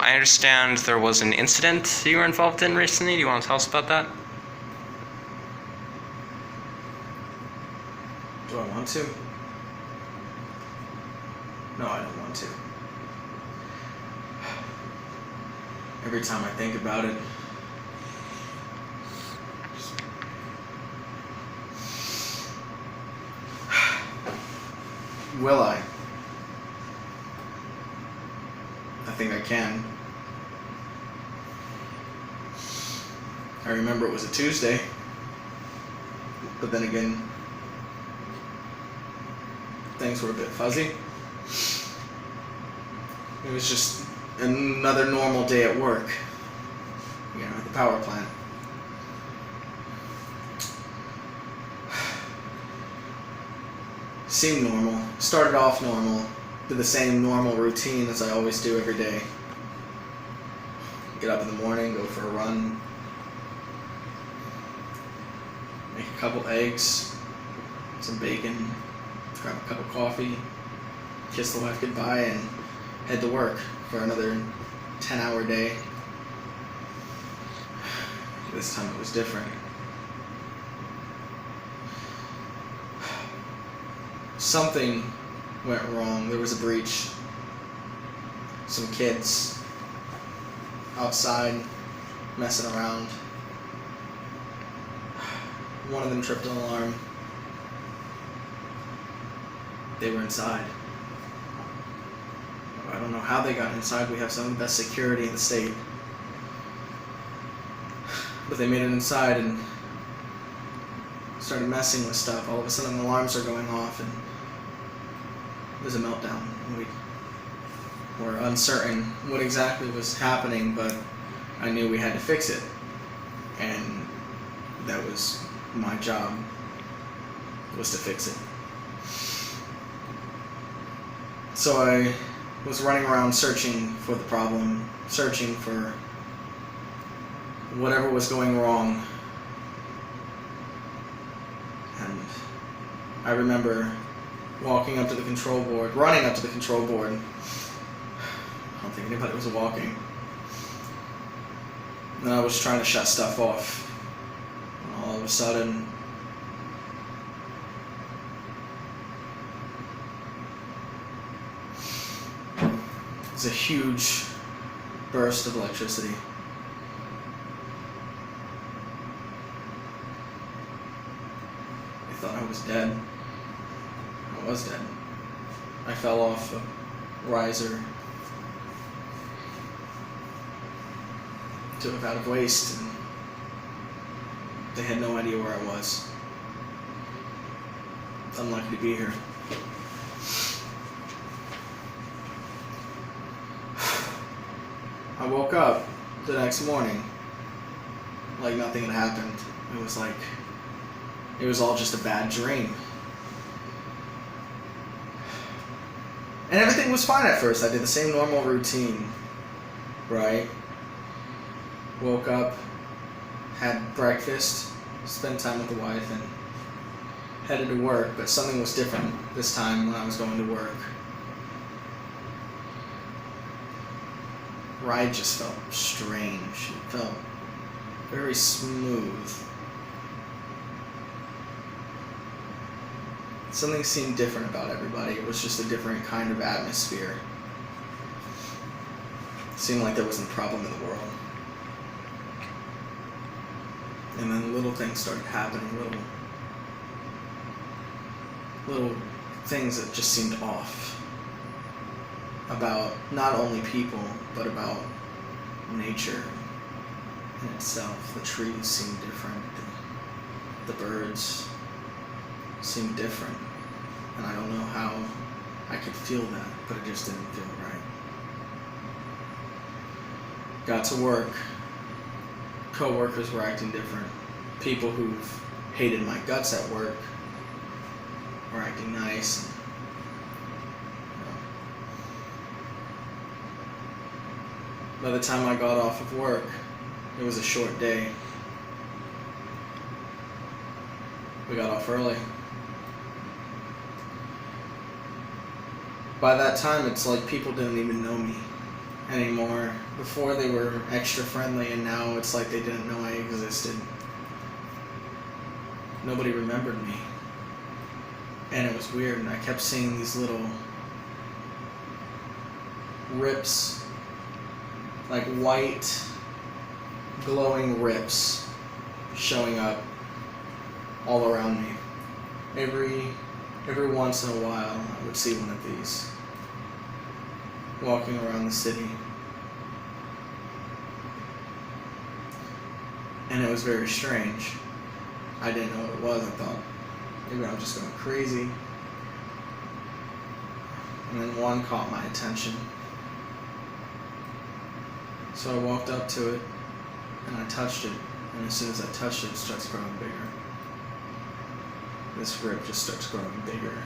I understand there was an incident you were involved in recently. Do you want to tell us about that? Do I want to? No, I don't want to. Every time I think about it, will I? I think I can. I remember it was a Tuesday, but then again, things were a bit fuzzy. It was just another normal day at work, at the power plant. Seemed normal. Started off normal. Did the same normal routine as I always do every day. Get up in the morning, go for a run, make a couple eggs, some bacon, grab a cup of coffee, kiss the wife goodbye, and head to work for another 10-hour day. This time it was different. Something went wrong. There was a breach. Some kids outside messing around. One of them tripped an alarm. They were inside. I don't know how they got inside. We have some of the best security in the state. But they made it inside and started messing with stuff. All of a sudden the alarms are going off and there's a meltdown. We were uncertain what exactly was happening, but I knew we had to fix it. And that was my job, was to fix it. So I was running around searching for the problem, searching for whatever was going wrong. And I remember walking up to the control board, running up to the control board. I don't think anybody was walking. And I was trying to shut stuff off. And all of a sudden, there's a huge burst of electricity. I thought I was dead. I was dead. I fell off a riser to a vat of waste, and they had no idea where I was. Unlucky to be here. I woke up the next morning like nothing had happened. It was all just a bad dream. And everything was fine at first. I did the same normal routine, right? Woke up, had breakfast, spent time with the wife, and headed to work. But something was different this time when I was going to work. Ride just felt strange. It felt very smooth. Something seemed different about everybody. It was just a different kind of atmosphere. It seemed like there wasn't a problem in the world. And then little things started happening, little things that just seemed off. About not only people, but about nature in itself. The trees seemed different. The birds seemed different. And I don't know how I could feel that, but it just didn't feel right. Got to work. Co-workers were acting different. People who've hated my guts at work were acting nice. By the time I got off of work, it was a short day. We got off early. By that time, it's like people didn't even know me. anymore. Before they were extra friendly, and now it's like they didn't know I existed. Nobody remembered me. And it was weird, and I kept seeing these little rips, like white, glowing rips showing up all around me. Every once in a while, I would see one of these walking around the city. And it was very strange. I didn't know what it was. I thought maybe I'm just going crazy. And then one caught my attention. So I walked up to it and I touched it. And as soon as I touched it, it starts growing bigger. This rip just starts growing bigger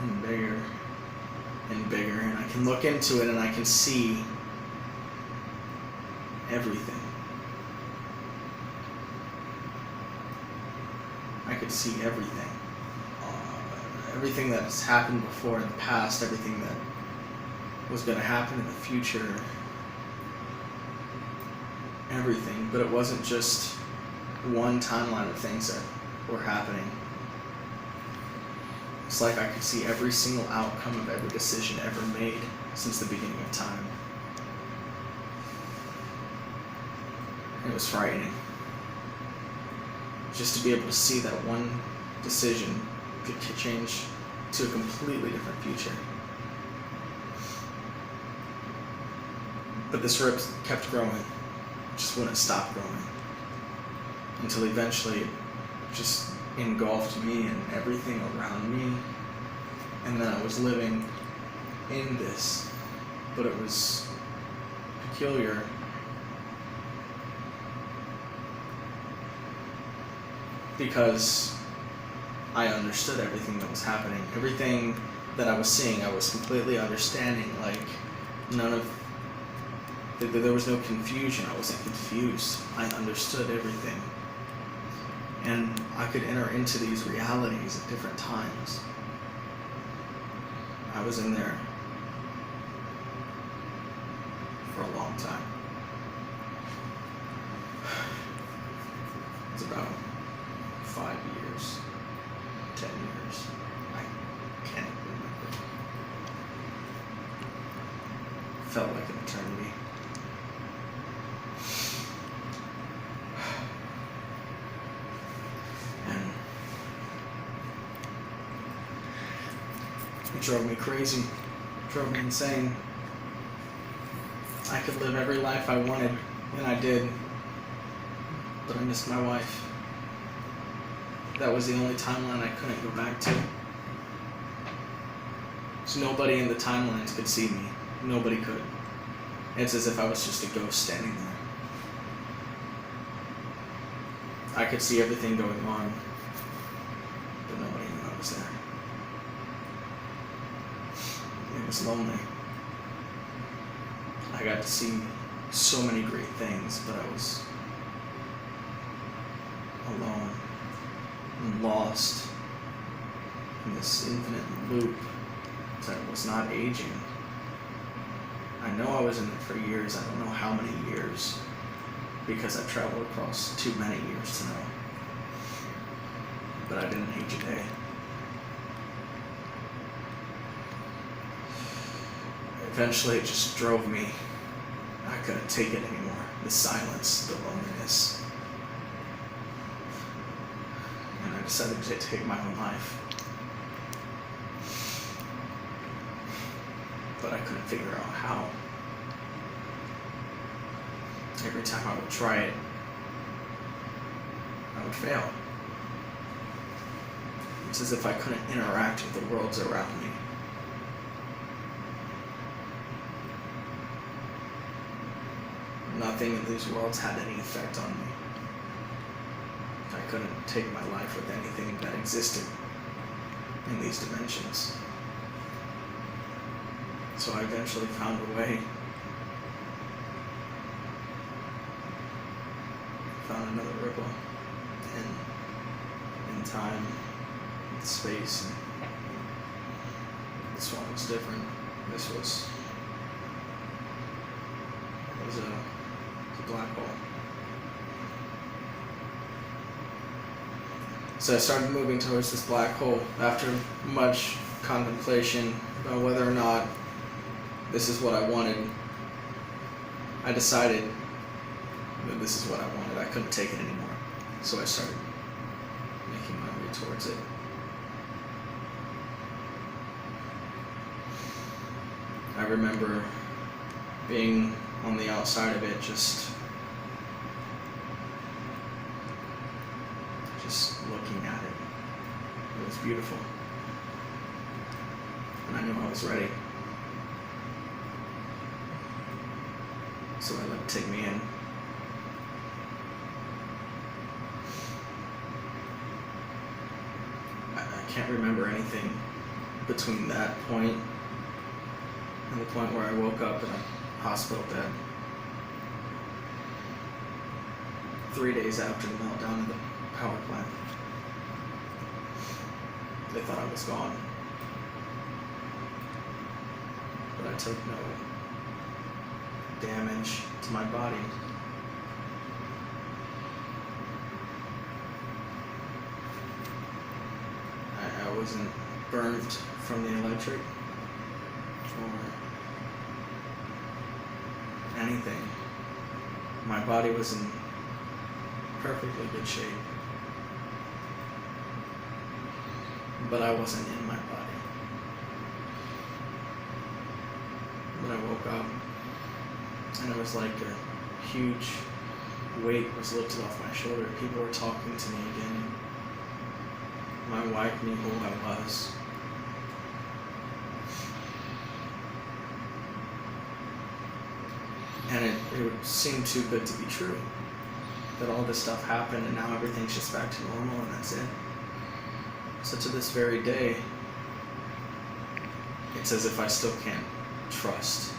and bigger and bigger. And I can look into it and I can see everything. I could see everything. Everything that has happened before in the past, everything that was going to happen in the future. Everything. But it wasn't just one timeline of things that were happening. It's like I could see every single outcome of every decision ever made since the beginning of time. It was frightening. Just to be able to see that one decision could change to a completely different future. But this rip kept growing. It just wouldn't stop growing. Until eventually it just engulfed me and everything around me. And then I was living in this. But it was peculiar. Because I understood everything that was happening. Everything that I was seeing, I was completely understanding. Like, there was no confusion. I wasn't confused. I understood everything. And I could enter into these realities at different times. I was in there for a long time. It's about 5 years, 10 years. I can't remember. Felt like an eternity. And it drove me crazy, drove me insane. I could live every life I wanted, and I did, but I missed my wife. That was the only timeline I couldn't go back to. So nobody in the timelines could see me. Nobody could. It's as if I was just a ghost standing there. I could see everything going on, but nobody knew I was there. It was lonely. I got to see so many great things, but I was alone and lost in this infinite loop that was not aging. I know I was in it for years. I don't know how many years, because I've traveled across too many years to know. But I didn't age a day. Eventually it just drove me. I couldn't take it anymore. The silence, the loneliness. And I decided to take my own life. But I couldn't figure out how. Every time I would try it, I would fail. It's as if I couldn't interact with the worlds around me. Nothing in these worlds had any effect on me. I couldn't take my life with anything that existed in these dimensions. So I eventually found a way. Found another ripple in time, in space. And this one was different. This was was a black hole. So I started moving towards this black hole after much contemplation about whether or not this is what I wanted. I decided that this is what I wanted. I couldn't take it anymore. So I started making my way towards it. I remember being on the outside of it, just looking at it. It was beautiful. And I knew I was ready. So I let it take me in. I can't remember anything between that point and the point where I woke up in a hospital bed 3 days after the meltdown in the power plant. They thought I was gone, but I took no damage to my body. I wasn't burned from the electric or anything. My body was in perfectly good shape, but I wasn't in my body. But I woke up and it was like a huge weight was lifted off my shoulder. People were talking to me again. My wife knew who I was. And it seemed too good to be true. That all this stuff happened and now everything's just back to normal and that's it. So to this very day, it's as if I still can't trust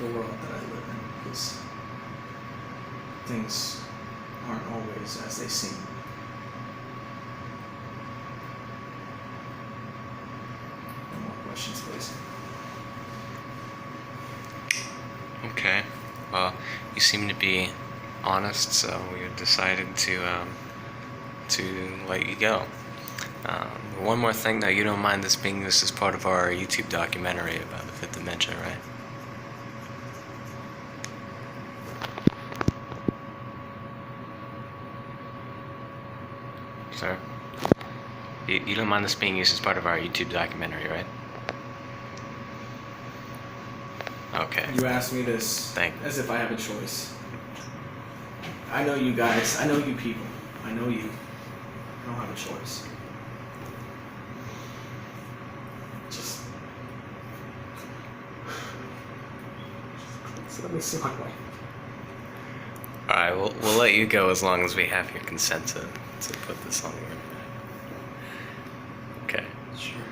the world that I live in, because things aren't always as they seem. No more questions, please. Okay. Well, you seem to be honest, so we decided to let you go. One more thing, though, you don't mind this being used as part of our YouTube documentary about the fifth dimension, right? Sir? You don't mind this being used as part of our YouTube documentary, right? Okay. You asked me this Thank you. as if I have a choice. I know you guys. I know you people. I know you. I don't have a choice. Just let me see my wife. Alright, we'll let you go as long as we have your consent to put this on the internet. Okay. Sure.